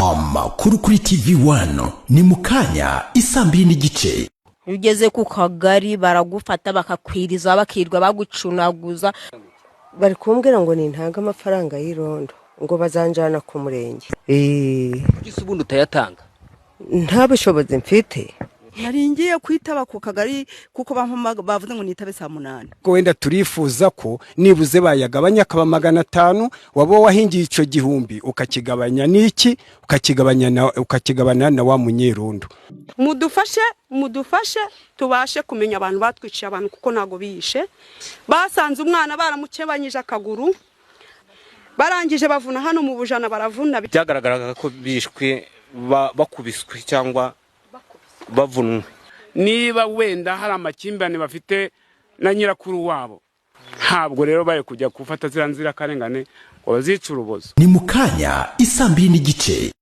Amakuru kuri TV1 ni mukanya isambiri n'igice. Ugeze ku kagari baragufata bakakwiriza bakirwa bagucunaguza. Bari kumbwira ngo nintanga amafaranga y'irondo ngo bazanjana ku murenge. Kugisa ubundi utayatanga. Nta bushobozi mfite. Naringiye kwitaba ku kagari kuko bavuze ngo nitabe saa 8. Ko wenda turifuza ko nibuze bayagabanya akaba 500 wabo wahingiye ico gihumbi ukakigabanya niki ukakigabana na wa munyerondo. Mudufashe tubashe kumenya abantu batwiciye abantu kuko nago biyishe. Basanze umwana baramukebanyije akaguru. Barangije bavuna hano mu bujana baravuna. Byagaragaraga ko bishwe bakubiswe cyangwa bavunwe. Niba wenda hari amakimbane bafite na nyirakuru wabo, ntabwo rero baye kujya gufata ziranzira karengane ngo bazica urubozo. Ni mukanya isambiri n'igice.